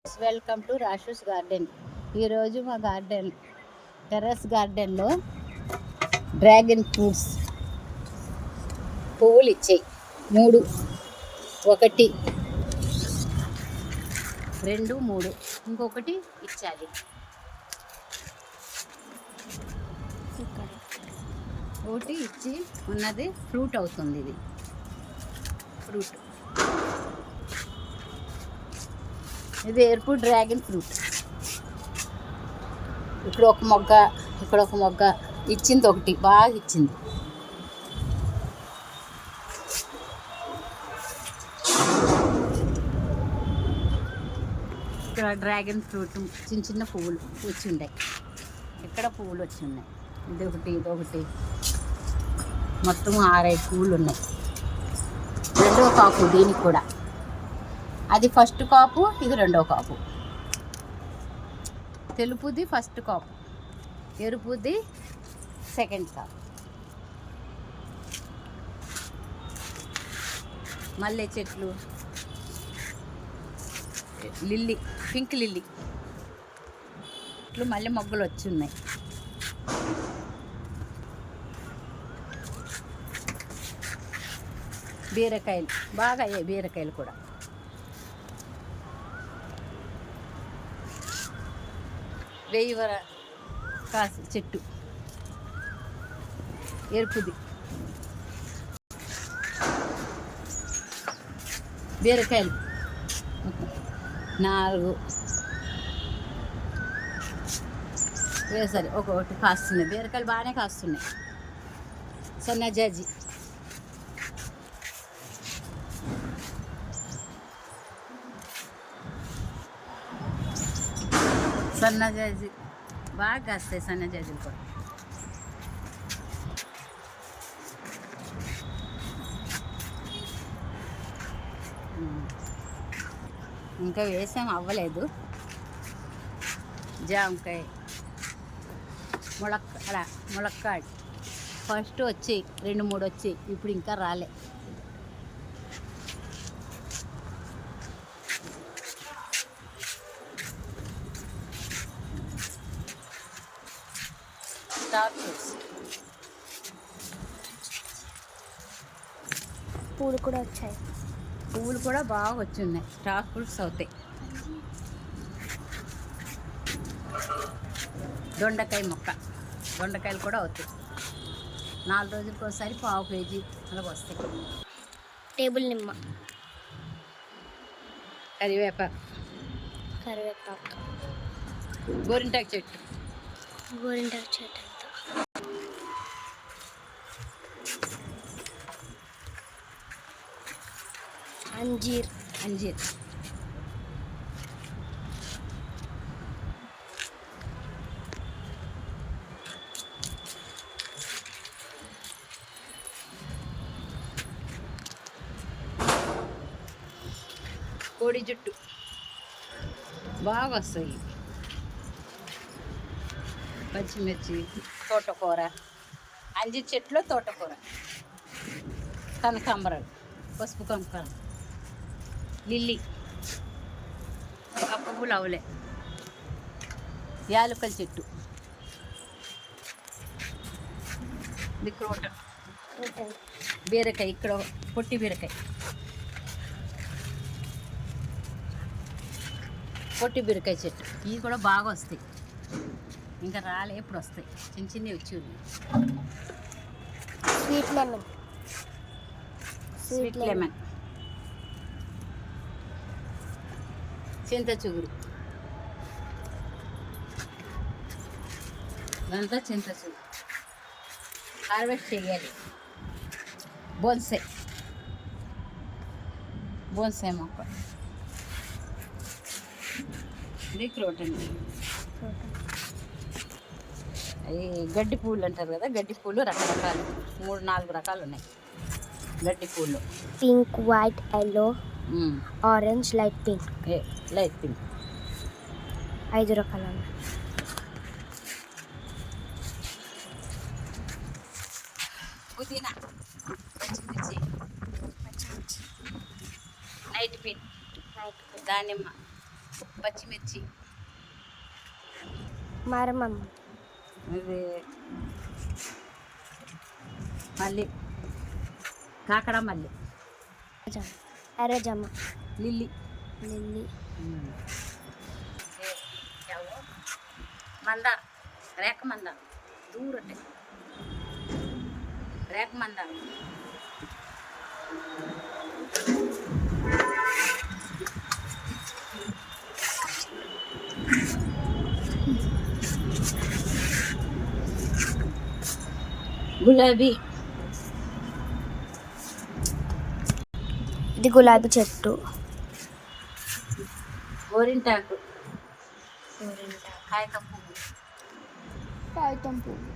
Welcome to రాషూస్ garden. ఈరోజు మా terrace గార్డెన్లో డ్రాగన్ ఫ్రూట్స్ పువ్వులు ఇచ్చాయి. 3, 1, 2, 3 ఇంకొకటి ఇచ్చాలి. ఒకటి ఇచ్చి ఉన్నది ఫ్రూట్ అవుతుంది. ఇది ఫ్రూట్, ఇది ఎరుపు డ్రాగన్ ఫ్రూట్. ఇక్కడ ఒక మొగ్గ, ఇక్కడ ఒక మొగ్గ ఇచ్చింది. ఒకటి బాగా ఇచ్చింది. ఇక్కడ డ్రాగన్ ఫ్రూట్ చిన్న చిన్న పువ్వులు వచ్చిండాయి. ఇక్కడ పువ్వులు వచ్చిన్నాయి. ఇదొకటి, ఇదొకటి, మొత్తం 6-5 పువ్వులు ఉన్నాయి. రెండవ కాపు దీనికి కూడా. అది ఫస్ట్ కాపు, ఇది రెండవ కాపు. తెలుపుది ఫస్ట్ కాపు, ఎరుపుది సెకండ్ కాపు. మల్లె చెట్లు, లిల్లీ, పింక్ లిల్లీ ఇట్లు మల్లె మొగ్గలు వచ్చి ఉన్నాయి. బీరకాయలు బాగా అయ్యాయి. బీరకాయలు కూడా. వేయివర కాసు చెట్టు ఎరుపుది. బీరకాయలు 4 వేసరి ఒకటి కాస్తున్నాయి. బీరకాయలు బాగానే కాస్తున్నాయి. సన్నజాజి, సన్నజాజి బాగా కాస్తాయి. సన్నజాజీలు కూడా. ఇంకా వేసాం, అవ్వలేదు. జామకాయ, ములక్కాడ ఫస్ట్ వచ్చి 2-3 వచ్చి, ఇప్పుడు ఇంకా రాలే. స్టార్ ఫ్రూట్స్ పూలు కూడా వచ్చాయి. పువ్వులు కూడా బాగా వచ్చి ఉన్నాయి. స్టార్ ఫ్రూట్స్ అవుతాయి. దొండకాయ మొక్క, దొండకాయలు కూడా అవుతాయి. 4 రోజులకు ఒకసారి 1/2 kg అలాగ వస్తాయి. టేబుల్ నిమ్మ, కరివేపాకు, గోరింటాకు చెట్టు, అంజీర్, కోడి జుట్టు బాగా వస్తాయి. పచ్చిమిర్చి, తోటకూర, అంజీర్ చెట్టులో తోటకూర, కనకాంబరాలు, పసుపు కనకాంబరం, లిల్లీ, ఆ పువ్వులు అవలే, యాలకుల చెట్టు, ఇది క్రోట, బీరకాయ, ఇక్కడ పొట్టి బీరకాయ, పొట్టి బీరకాయ చెట్టు. ఇవి కూడా బాగా వస్తాయి. ఇంకా రాలే, ఎప్పుడు వస్తాయి. చిన్న చిన్నవి వచ్చి ఉన్నాయి. స్వీట్ లెమన్, చింత చిగురు, ఇదంతా చింత చిగురు. హార్వెస్ట్ చేయాలి. బోన్సే మొక్క, ఇది క్రోటన్. అవి గడ్డి పూలు అంటారు కదా. గడ్డి పూలు రకరకాలు 3-4 రకాలు ఉన్నాయి. గడ్డి పూలు pink, white, yellow, orange, light pink. 5 రకాలు ఉన్నాయి. పుదీనా, పచ్చిమిర్చి, నైట్ పిన్, దానిమ్మ, పచ్చిమిర్చి, మరమం, ఇది మళ్ళీ కాకడ మల్లి, ఎర్రజమ్మ, లిల్లీ, లిల్లీ, మందార, రేఖ మందార, దూరటే రేఖ మందార, గులాబీ, ఇది గులాబీ చెట్టు, గోరింటాకు, కాగితం పువ్వు, కాగితం పువ్వు,